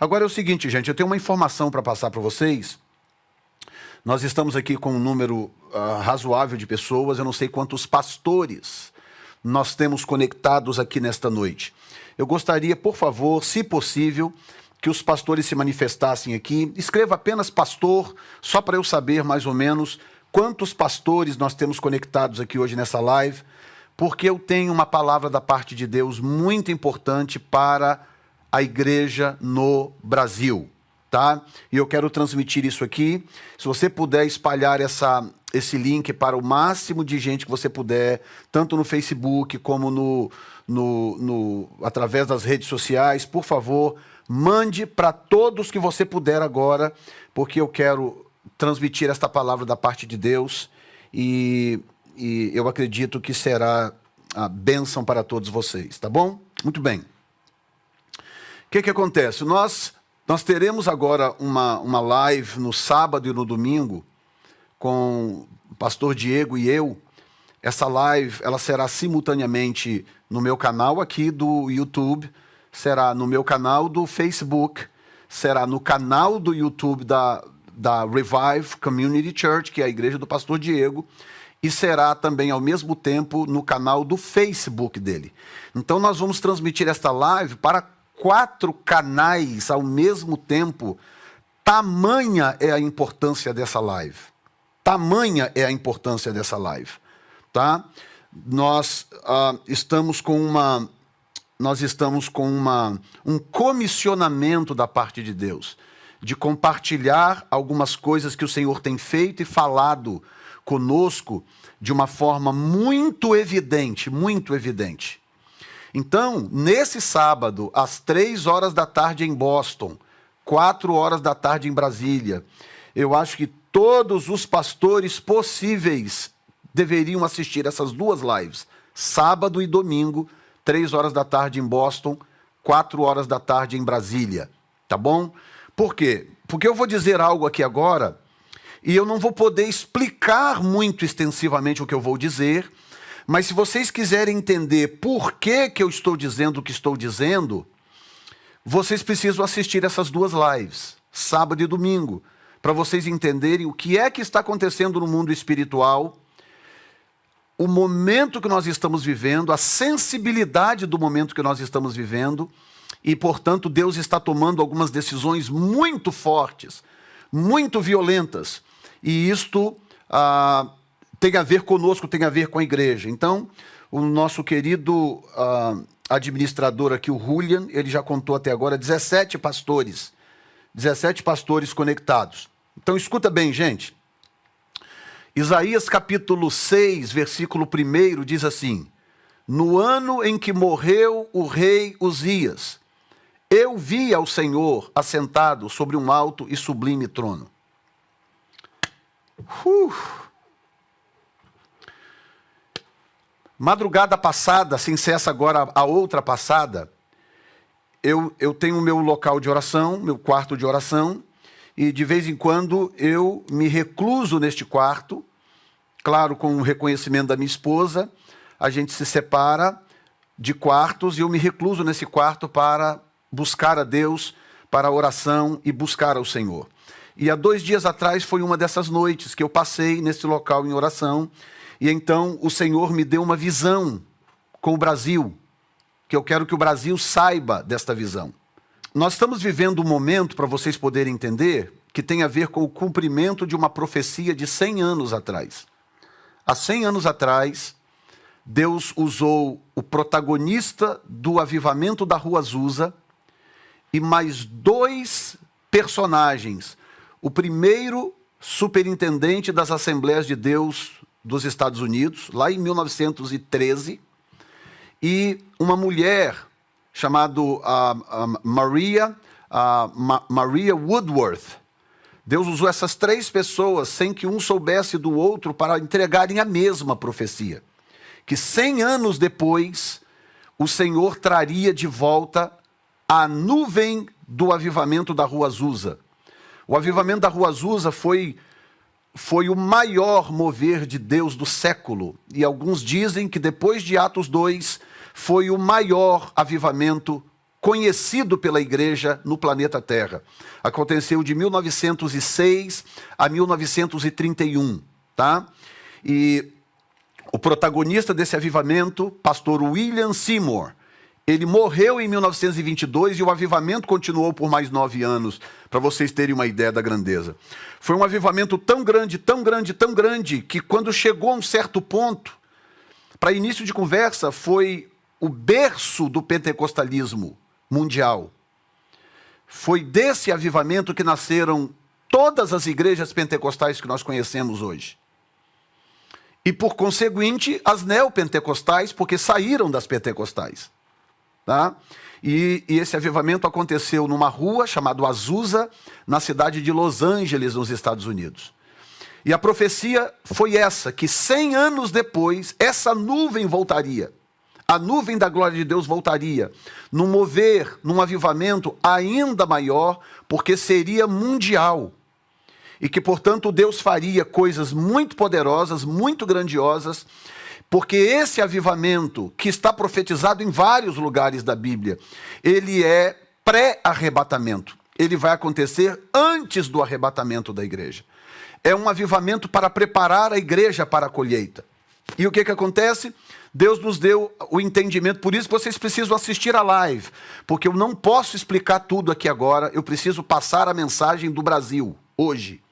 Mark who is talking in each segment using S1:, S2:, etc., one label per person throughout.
S1: Agora é o seguinte, gente, eu tenho uma informação para passar para vocês. Nós estamos aqui com um número razoável de pessoas, eu não sei quantos pastores nós temos conectados aqui nesta noite. Eu gostaria, por favor, se possível, que os pastores se manifestassem aqui. Escreva apenas pastor, só para eu saber mais ou menos quantos pastores nós temos conectados aqui hoje nessa live, porque eu tenho uma palavra da parte de Deus muito importante para a igreja no Brasil, tá? E eu quero transmitir isso aqui. Se você puder espalhar esse link para o máximo de gente que você puder, tanto no Facebook como através das redes sociais, por favor, mande para todos que você puder agora, porque eu quero transmitir esta palavra da parte de Deus e eu acredito que será a bênção para todos vocês, tá bom? Muito bem. O que acontece? Nós teremos agora uma live no sábado e no domingo com o pastor Diego e eu. Essa live ela será simultaneamente no meu canal aqui do YouTube, será no meu canal do Facebook, será no canal do YouTube da Revive Community Church, que é a igreja do pastor Diego, e será também ao mesmo tempo no canal do Facebook dele. Então nós vamos transmitir esta live para 4 canais ao mesmo tempo. Tamanha é a importância dessa live. Tamanha é a importância dessa live, tá? Nós estamos com um comissionamento da parte de Deus, de compartilhar algumas coisas que o Senhor tem feito e falado conosco de uma forma muito evidente, muito evidente. Então, nesse sábado, às 3 horas da tarde em Boston, 4 horas da tarde em Brasília, eu acho que todos os pastores possíveis deveriam assistir essas 2 lives, sábado e domingo, 3 horas da tarde em Boston, 4 horas da tarde em Brasília, tá bom? Por quê? Porque eu vou dizer algo aqui agora e eu não vou poder explicar muito extensivamente o que eu vou dizer, mas se vocês quiserem entender por que eu estou dizendo o que estou dizendo, vocês precisam assistir essas 2 lives, sábado e domingo, para vocês entenderem o que é que está acontecendo no mundo espiritual, o momento que nós estamos vivendo, a sensibilidade do momento que nós estamos vivendo, e, portanto, Deus está tomando algumas decisões muito fortes, muito violentas, e isto tem a ver conosco, tem a ver com a igreja. Então, o nosso querido administrador aqui, o Julian, ele já contou até agora 17 pastores conectados. Então, escuta bem, gente. Isaías capítulo 6, versículo 1 diz assim: no ano em que morreu o rei Uzias, eu vi ao Senhor assentado sobre um alto e sublime trono. Madrugada passada, sem ser essa agora, a outra passada, eu tenho o meu local de oração, meu quarto de oração, e de vez em quando eu me recluso neste quarto, claro, com o reconhecimento da minha esposa, a gente se separa de quartos e eu me recluso nesse quarto para buscar a Deus, para a oração e buscar ao Senhor. E há 2 dias atrás foi uma dessas noites que eu passei nesse local em oração, e então o Senhor me deu uma visão com o Brasil, que eu quero que o Brasil saiba desta visão. Nós estamos vivendo um momento, para vocês poderem entender, que tem a ver com o cumprimento de uma profecia de 100 anos atrás. Há 100 anos atrás, Deus usou o protagonista do avivamento da Rua Azusa e mais 2 personagens. O primeiro superintendente das Assembleias de Deus dos Estados Unidos, lá em 1913, e uma mulher chamada Maria Woodworth. Deus usou essas 3 pessoas sem que um soubesse do outro para entregarem a mesma profecia. Que 100 anos depois, o Senhor traria de volta a nuvem do avivamento da Rua Azusa. O avivamento da Rua Azusa foi o maior mover de Deus do século. E alguns dizem que depois de Atos 2, foi o maior avivamento conhecido pela igreja no planeta Terra. Aconteceu de 1906 a 1931, tá? E o protagonista desse avivamento, pastor William Seymour, ele morreu em 1922 e o avivamento continuou por mais 9 anos, para vocês terem uma ideia da grandeza. Foi um avivamento tão grande, tão grande, tão grande, que quando chegou a um certo ponto, para início de conversa, foi o berço do pentecostalismo mundial. Foi desse avivamento que nasceram todas as igrejas pentecostais que nós conhecemos hoje. E, por conseguinte, as neopentecostais, porque saíram das pentecostais. Tá? E esse avivamento aconteceu numa rua chamada Azusa, na cidade de Los Angeles, nos Estados Unidos. E a profecia foi essa, que 100 anos depois, essa nuvem voltaria. A nuvem da glória de Deus voltaria, num mover, num avivamento ainda maior, porque seria mundial. E que, portanto, Deus faria coisas muito poderosas, muito grandiosas, porque esse avivamento, que está profetizado em vários lugares da Bíblia, ele é pré-arrebatamento. Ele vai acontecer antes do arrebatamento da igreja. É um avivamento para preparar a igreja para a colheita. E o que acontece? Deus nos deu o entendimento, por isso vocês precisam assistir a live, porque eu não posso explicar tudo aqui agora, eu preciso passar a mensagem do Brasil, hoje.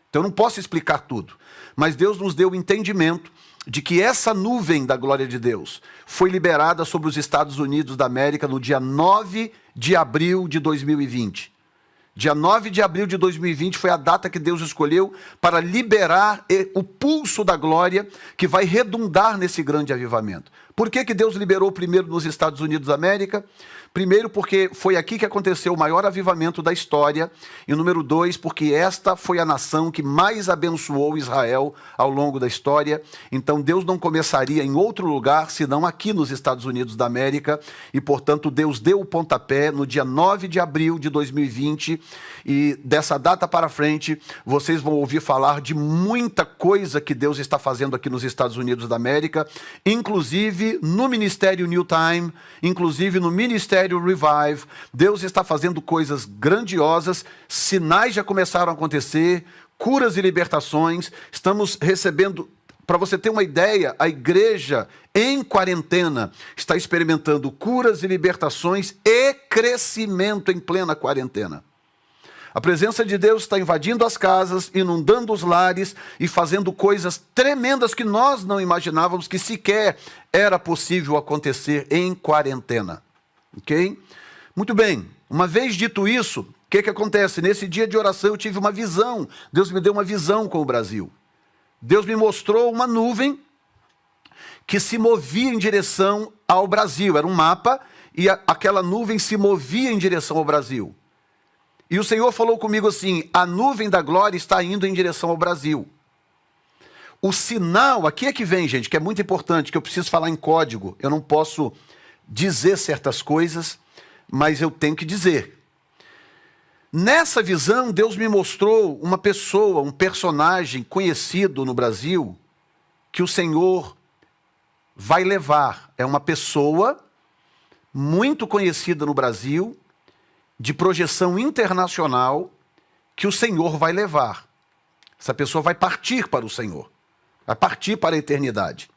S1: Então eu não posso explicar tudo, mas Deus nos deu o entendimento de que essa nuvem da glória de Deus foi liberada sobre os Estados Unidos da América no dia 9 de abril de 2020. Dia 9 de abril de 2020 foi a data que Deus escolheu para liberar o pulso da glória que vai redundar nesse grande avivamento. Por que Deus liberou primeiro nos Estados Unidos da América? Primeiro, porque foi aqui que aconteceu o maior avivamento da história. E número 2, porque esta foi a nação que mais abençoou Israel ao longo da história. Então Deus não começaria em outro lugar, senão aqui nos Estados Unidos da América. E, portanto, Deus deu o pontapé no dia 9 de abril de 2020. E dessa data para frente, vocês vão ouvir falar de muita coisa que Deus está fazendo aqui nos Estados Unidos da América, inclusive no Ministério New Time, inclusive no Ministério Revive. Deus está fazendo coisas grandiosas, sinais já começaram a acontecer, curas e libertações. Estamos recebendo, para você ter uma ideia, a igreja em quarentena está experimentando curas e libertações e crescimento em plena quarentena. A presença de Deus está invadindo as casas, inundando os lares e fazendo coisas tremendas que nós não imaginávamos que sequer era possível acontecer em quarentena. Ok? Muito bem, uma vez dito isso, o que acontece? Nesse dia de oração eu tive uma visão. Deus me deu uma visão com o Brasil. Deus me mostrou uma nuvem que se movia em direção ao Brasil. Era um mapa e aquela nuvem se movia em direção ao Brasil. E o Senhor falou comigo assim: a nuvem da glória está indo em direção ao Brasil. O sinal, aqui é que vem, gente, que é muito importante, que eu preciso falar em código. Eu não posso dizer certas coisas, mas eu tenho que dizer. Nessa visão, Deus me mostrou uma pessoa, um personagem conhecido no Brasil, que o Senhor vai levar. É uma pessoa muito conhecida no Brasil, de projeção internacional, que o Senhor vai levar. Essa pessoa vai partir para o Senhor, vai partir para a eternidade.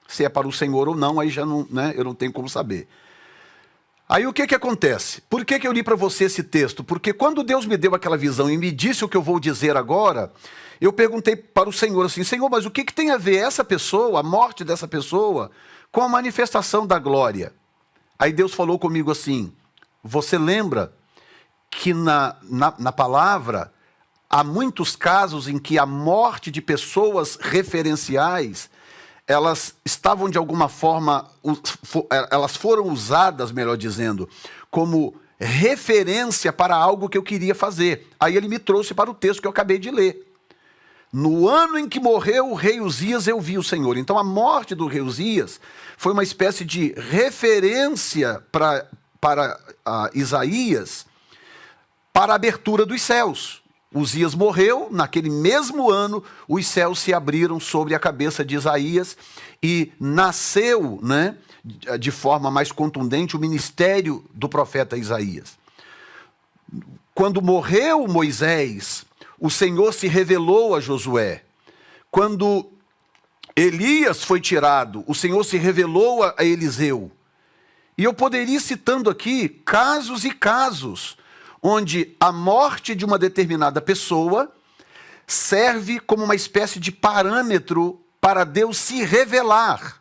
S1: Se é para o Senhor ou não, aí já não, né, eu não tenho como saber. Aí o que acontece? Por que eu li para você esse texto? Porque quando Deus me deu aquela visão e me disse o que eu vou dizer agora, eu perguntei para o Senhor assim: Senhor, mas o que tem a ver essa pessoa, a morte dessa pessoa, com a manifestação da glória? Aí Deus falou comigo assim: você lembra que na palavra há muitos casos em que a morte de pessoas referenciais, elas estavam de alguma forma, elas foram usadas, melhor dizendo, como referência para algo que eu queria fazer. Aí ele me trouxe para o texto que eu acabei de ler. No ano em que morreu o rei Uzias, eu vi o Senhor. Então a morte do rei Uzias foi uma espécie de referência para Isaías, para a abertura dos céus. Uzias morreu, naquele mesmo ano, os céus se abriram sobre a cabeça de Isaías e nasceu, né, de forma mais contundente, o ministério do profeta Isaías. Quando morreu Moisés, o Senhor se revelou a Josué. Quando Elias foi tirado, o Senhor se revelou a Eliseu. E eu poderia ir citando aqui casos e casos, onde a morte de uma determinada pessoa serve como uma espécie de parâmetro para Deus se revelar.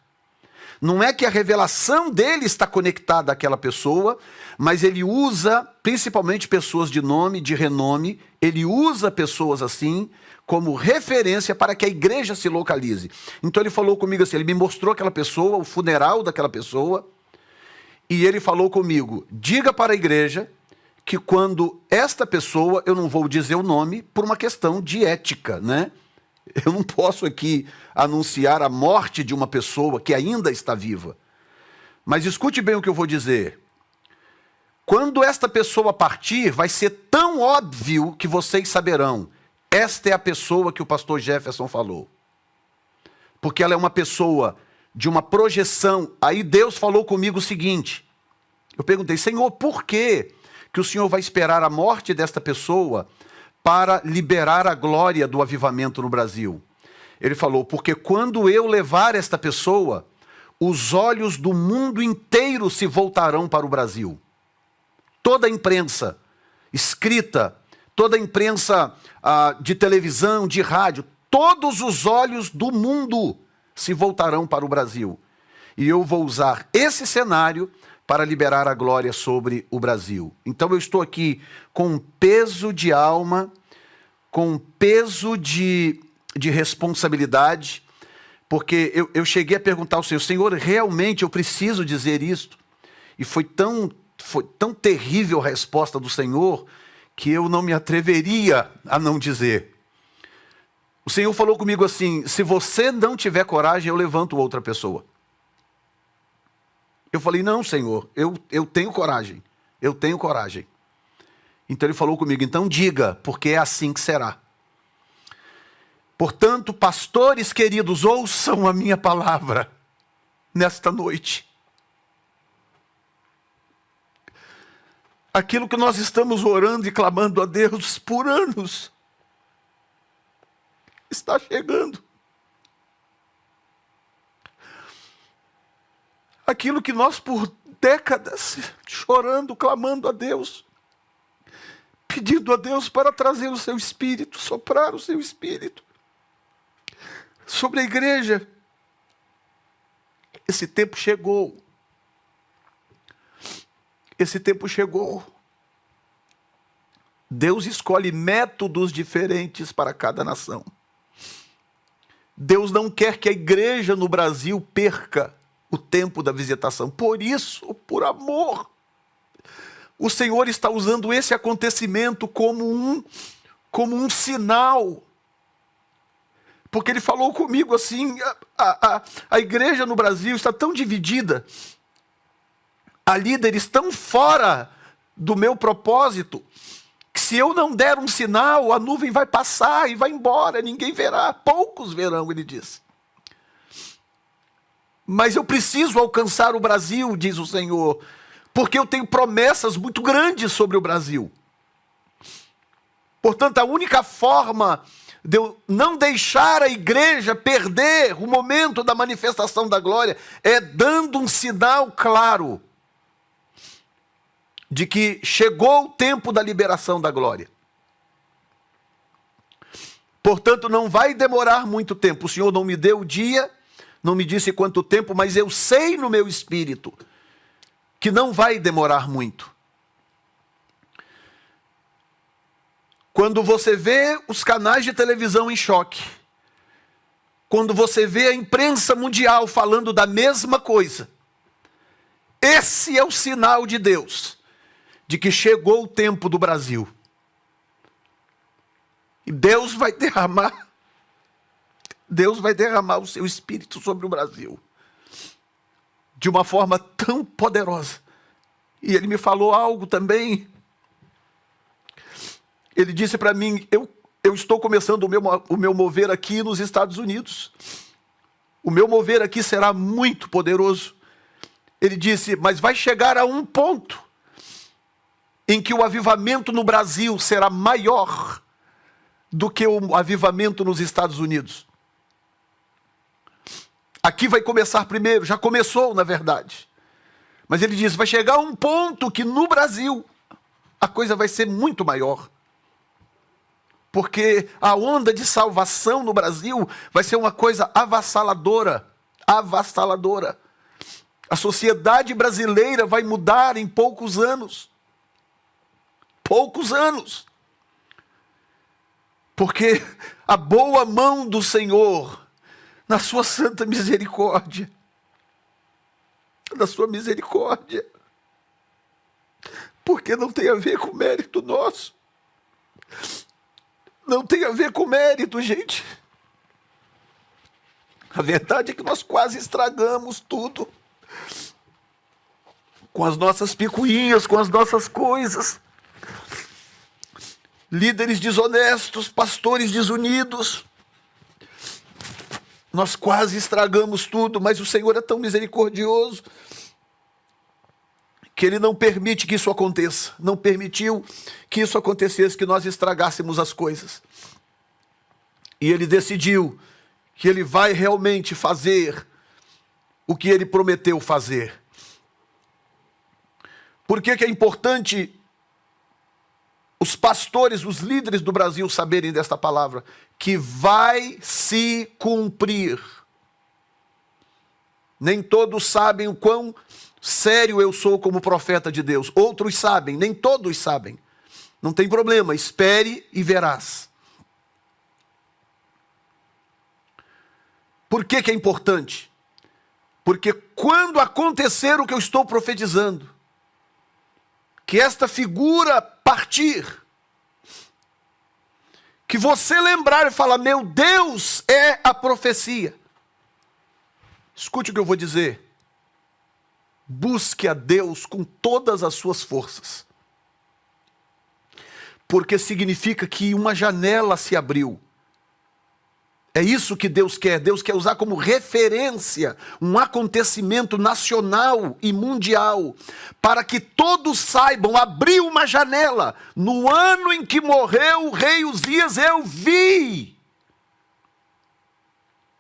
S1: Não é que a revelação dele está conectada àquela pessoa, mas ele usa principalmente pessoas de nome, de renome, ele usa pessoas assim como referência para que a igreja se localize. Então ele falou comigo assim, ele me mostrou aquela pessoa, o funeral daquela pessoa, e ele falou comigo, diga para a igreja que quando esta pessoa, eu não vou dizer o nome por uma questão de ética, né? Eu não posso aqui anunciar a morte de uma pessoa que ainda está viva. Mas escute bem o que eu vou dizer. Quando esta pessoa partir, vai ser tão óbvio que vocês saberão. Esta é a pessoa que o pastor Jefferson falou. Porque ela é uma pessoa de uma projeção. Aí Deus falou comigo o seguinte. Eu perguntei, Senhor, por quê que o Senhor vai esperar a morte desta pessoa para liberar a glória do avivamento no Brasil? Ele falou, porque quando eu levar esta pessoa, os olhos do mundo inteiro se voltarão para o Brasil. Toda a imprensa escrita, toda a imprensa de televisão, de rádio, todos os olhos do mundo se voltarão para o Brasil. E eu vou usar esse cenário para liberar a glória sobre o Brasil. Então eu estou aqui com um peso de alma, com um peso de responsabilidade, porque eu cheguei a perguntar ao Senhor, Senhor, realmente eu preciso dizer isto? E foi tão terrível a resposta do Senhor, que eu não me atreveria a não dizer. O Senhor falou comigo assim, se você não tiver coragem, eu levanto outra pessoa. Eu falei, não, Senhor, eu tenho coragem, eu tenho coragem. Então ele falou comigo, então diga, porque é assim que será. Portanto, pastores queridos, ouçam a minha palavra nesta noite. Aquilo que nós estamos orando e clamando a Deus por anos, está chegando. Aquilo que nós por décadas chorando, clamando a Deus, pedindo a Deus para trazer o seu Espírito, soprar o seu Espírito sobre a igreja. Esse tempo chegou. Esse tempo chegou. Deus escolhe métodos diferentes para cada nação. Deus não quer que a igreja no Brasil perca o tempo da visitação. Por isso, por amor, o Senhor está usando esse acontecimento como um sinal. Porque Ele falou comigo assim, a igreja no Brasil está tão dividida, há líderes tão fora do meu propósito, que se eu não der um sinal, a nuvem vai passar e vai embora, ninguém verá, poucos verão, ele disse. Mas eu preciso alcançar o Brasil, diz o Senhor, porque eu tenho promessas muito grandes sobre o Brasil. Portanto, a única forma de eu não deixar a igreja perder o momento da manifestação da glória é dando um sinal claro de que chegou o tempo da liberação da glória. Portanto, não vai demorar muito tempo. O Senhor não me deu o dia, não me disse quanto tempo, mas eu sei no meu espírito que não vai demorar muito. Quando você vê os canais de televisão em choque, quando você vê a imprensa mundial falando da mesma coisa, esse é o sinal de Deus, de que chegou o tempo do Brasil. E Deus vai derramar o seu Espírito sobre o Brasil, de uma forma tão poderosa. E Ele me falou algo também. Ele disse para mim, eu estou começando o meu mover aqui nos Estados Unidos. O meu mover aqui será muito poderoso. Ele disse, mas vai chegar a um ponto em que o avivamento no Brasil será maior do que o avivamento nos Estados Unidos. Aqui vai começar primeiro, já começou na verdade. Mas ele disse, vai chegar a um ponto que no Brasil a coisa vai ser muito maior. Porque a onda de salvação no Brasil vai ser uma coisa avassaladora, avassaladora. A sociedade brasileira vai mudar em poucos anos. Poucos anos. Porque a boa mão do Senhor, na sua santa misericórdia, na sua misericórdia, porque não tem a ver com mérito nosso. Não tem a ver com mérito, gente. A verdade é que nós quase estragamos tudo. Com as nossas picuinhas, com as nossas coisas. Líderes desonestos, pastores desunidos. Nós quase estragamos tudo, mas o Senhor é tão misericordioso que Ele não permite que isso aconteça. Não permitiu que isso acontecesse, que nós estragássemos as coisas. E Ele decidiu que Ele vai realmente fazer o que Ele prometeu fazer. Por que é importante os pastores, os líderes do Brasil saberem desta palavra? Que vai se cumprir. Nem todos sabem o quão sério eu sou como profeta de Deus. Outros sabem, nem todos sabem. Não tem problema, espere e verás. Por que é importante? Porque quando acontecer o que eu estou profetizando, que esta figura partir, que você lembrar e falar, meu Deus é a profecia. Escute o que eu vou dizer. Busque a Deus com todas as suas forças. Porque significa que uma janela se abriu. É isso que Deus quer. Deus quer usar como referência um acontecimento nacional e mundial, para que todos saibam, abriu uma janela. No ano em que morreu o rei Uzias, eu vi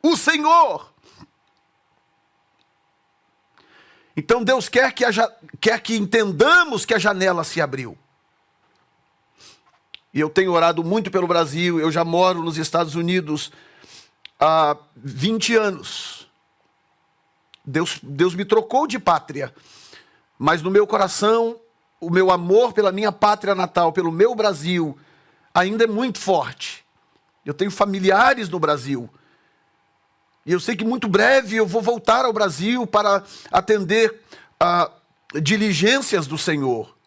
S1: o Senhor. Então Deus quer que entendamos que a janela se abriu. E eu tenho orado muito pelo Brasil, eu já moro nos Estados Unidos há 20 anos. Deus me trocou de pátria, mas no meu coração, o meu amor pela minha pátria natal, pelo meu Brasil, ainda é muito forte. Eu tenho familiares no Brasil. E eu sei que muito breve eu vou voltar ao Brasil para atender a diligências do Senhor.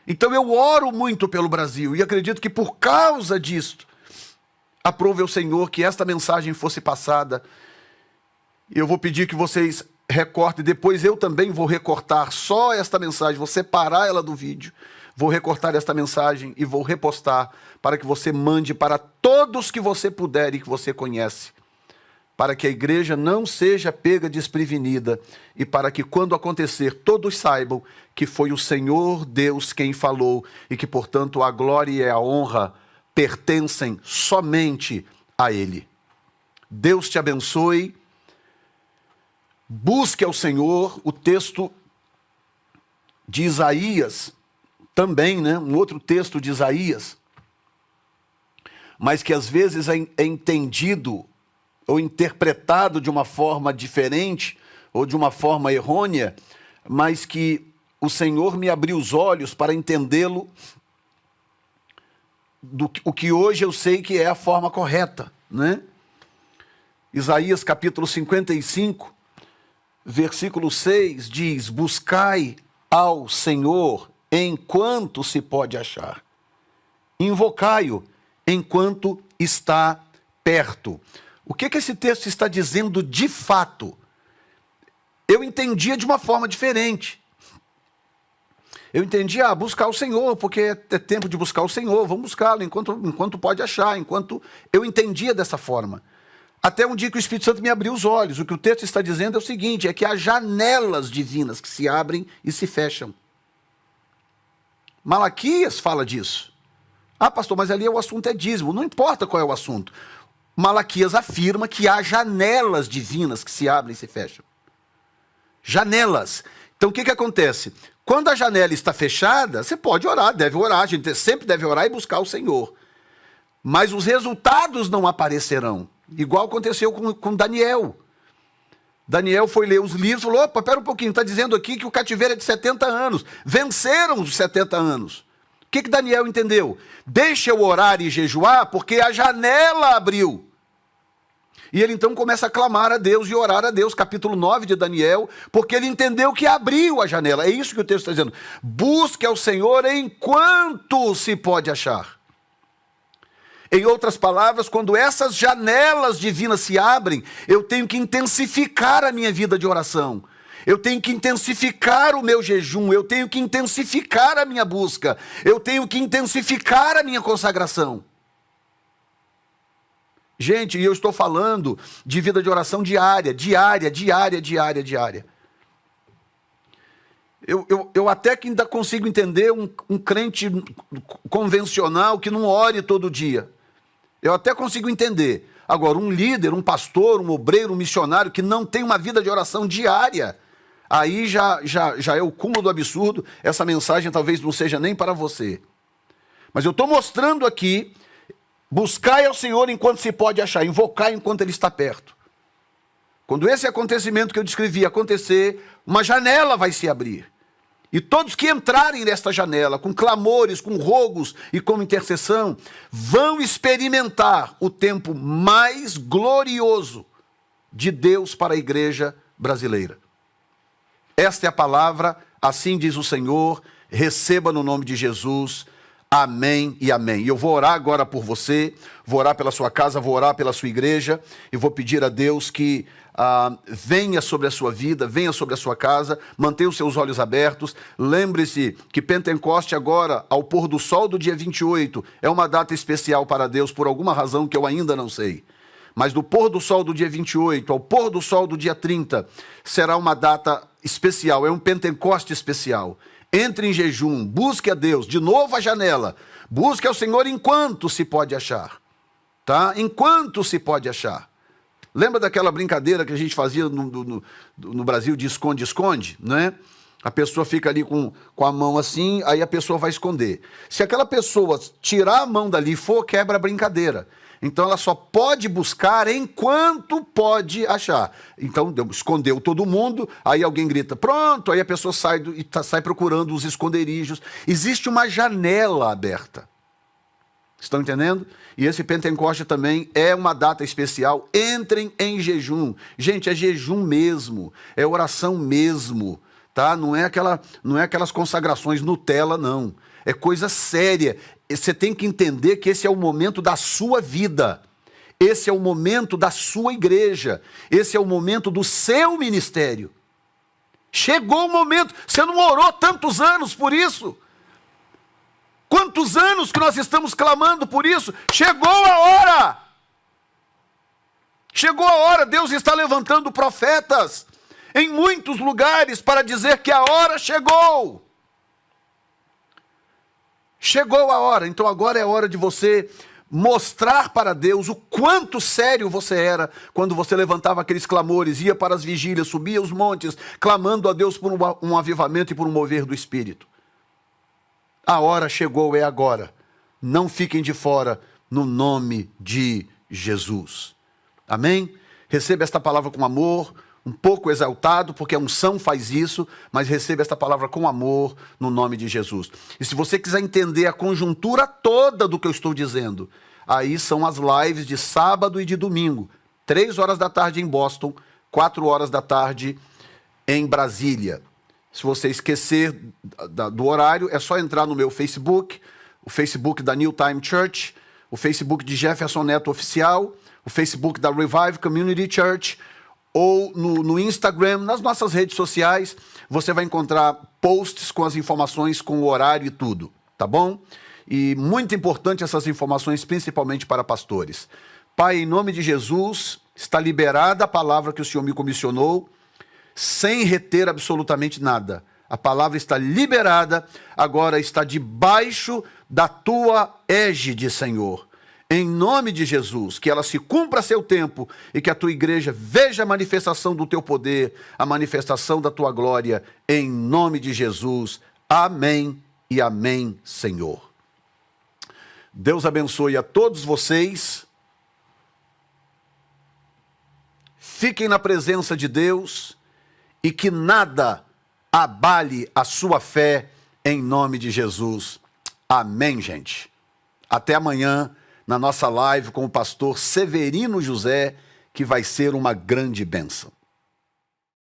S1: Então eu oro muito pelo Brasil e acredito que por causa disto, aprove ao Senhor que esta mensagem fosse passada. E eu vou pedir que vocês recortem, depois eu também vou recortar só esta mensagem, vou separar ela do vídeo, vou recortar esta mensagem e vou repostar para que você mande para todos que você puder e que você conhece, para que a igreja não seja pega desprevenida e para que quando acontecer todos saibam que foi o Senhor Deus quem falou e que, portanto, a glória e a honra pertencem somente a Ele. Deus te abençoe. Busque ao Senhor. O texto de Isaías, também, né? Um outro texto de Isaías, mas que às vezes é entendido ou interpretado de uma forma diferente ou de uma forma errônea, mas que o Senhor me abriu os olhos para entendê-lo o que hoje eu sei que é a forma correta, né? Isaías capítulo 55, versículo 6 diz: buscai ao Senhor enquanto se pode achar, invocai-o enquanto está perto. O que esse texto está dizendo de fato? Eu entendia de uma forma diferente. Eu entendi, buscar o Senhor, porque é tempo de buscar o Senhor, vamos buscá-lo enquanto pode achar, enquanto eu entendia dessa forma. Até um dia que o Espírito Santo me abriu os olhos. O que o texto está dizendo é o seguinte, é que há janelas divinas que se abrem e se fecham. Malaquias fala disso. Pastor, mas ali o assunto é dízimo. Não importa qual é o assunto. Malaquias afirma que há janelas divinas que se abrem e se fecham. Janelas. Então o que acontece? Quando a janela está fechada, você pode orar, deve orar. A gente sempre deve orar e buscar o Senhor. Mas os resultados não aparecerão. Igual aconteceu com Daniel. Daniel foi ler os livros e falou, opa, pera um pouquinho, está dizendo aqui que o cativeiro é de 70 anos. Venceram os 70 anos. O que Daniel entendeu? Deixa eu orar e jejuar, porque a janela abriu. E ele então começa a clamar a Deus e orar a Deus, capítulo 9 de Daniel, porque ele entendeu que abriu a janela. É isso que o texto está dizendo. Busque ao Senhor enquanto se pode achar. Em outras palavras, quando essas janelas divinas se abrem, eu tenho que intensificar a minha vida de oração. Eu tenho que intensificar o meu jejum, eu tenho que intensificar a minha busca, eu tenho que intensificar a minha consagração. Gente, e eu estou falando de vida de oração diária. Eu até que ainda consigo entender um crente convencional que não ore todo dia. Eu até consigo entender. Agora, um líder, um pastor, um obreiro, um missionário que não tem uma vida de oração diária, aí já é o cúmulo do absurdo. Essa mensagem talvez não seja nem para você. Mas eu estou mostrando aqui, buscai ao Senhor enquanto se pode achar, invocar enquanto Ele está perto. Quando esse acontecimento que eu descrevi acontecer, uma janela vai se abrir. E todos que entrarem nesta janela, com clamores, com rogos e com intercessão, vão experimentar o tempo mais glorioso de Deus para a igreja brasileira. Esta é a palavra, assim diz o Senhor, receba no nome de Jesus, amém e amém. E eu vou orar agora por você, vou orar pela sua casa, vou orar pela sua igreja, e vou pedir a Deus que venha sobre a sua vida, venha sobre a sua casa, mantenha os seus olhos abertos. Lembre-se que Pentecoste agora, ao pôr do sol do dia 28, é uma data especial para Deus, por alguma razão que eu ainda não sei. Mas do pôr do sol do dia 28 ao pôr do sol do dia 30, será uma data especial, é um Pentecoste especial. Entre em jejum, busque a Deus, de novo a janela, busque ao Senhor enquanto se pode achar, tá? Enquanto se pode achar. Lembra daquela brincadeira que a gente fazia no Brasil de esconde-esconde, né? A pessoa fica ali com a mão assim, aí a pessoa vai esconder. Se aquela pessoa tirar a mão dali e for, quebra a brincadeira. Então ela só pode buscar enquanto pode achar. Então escondeu todo mundo, aí alguém grita, pronto, aí a pessoa sai procurando os esconderijos. Existe uma janela aberta. Estão entendendo? E esse Pentecoste também é uma data especial. Entrem em jejum. Gente, é jejum mesmo, é oração mesmo, tá? Não é aquelas consagrações Nutella, não. É coisa séria. Você tem que entender que esse é o momento da sua vida. Esse é o momento da sua igreja. Esse é o momento do seu ministério. Chegou o momento. Você não orou tantos anos por isso? Quantos anos que nós estamos clamando por isso? Chegou a hora! Chegou a hora, Deus está levantando profetas em muitos lugares para dizer que a hora chegou. Chegou a hora, então agora é hora de você mostrar para Deus o quanto sério você era quando você levantava aqueles clamores, ia para as vigílias, subia os montes, clamando a Deus por um avivamento e por um mover do Espírito. A hora chegou, é agora. Não fiquem de fora, no nome de Jesus. Amém? Receba esta palavra com amor, um pouco exaltado, porque a unção faz isso, mas receba esta palavra com amor, no nome de Jesus. E se você quiser entender a conjuntura toda do que eu estou dizendo, aí são as lives de sábado e de domingo. 3 horas da tarde em Boston, 4 horas da tarde em Brasília. Se você esquecer do horário, é só entrar no meu Facebook, o Facebook da New Time Church, o Facebook de Jefferson Neto Oficial, o Facebook da Revive Community Church, ou no Instagram, nas nossas redes sociais, você vai encontrar posts com as informações, com o horário e tudo, tá bom? E muito importante essas informações, principalmente para pastores. Pai, em nome de Jesus, está liberada a palavra que o Senhor me comissionou, sem reter absolutamente nada. A palavra está liberada, agora está debaixo da tua égide, Senhor. Em nome de Jesus, que ela se cumpra a seu tempo e que a tua igreja veja a manifestação do teu poder, a manifestação da tua glória, em nome de Jesus. Amém e amém, Senhor. Deus abençoe a todos vocês. Fiquem na presença de Deus e que nada abale a sua fé em nome de Jesus. Amém, gente. Até amanhã na nossa live com o pastor Severino José, que vai ser uma grande bênção.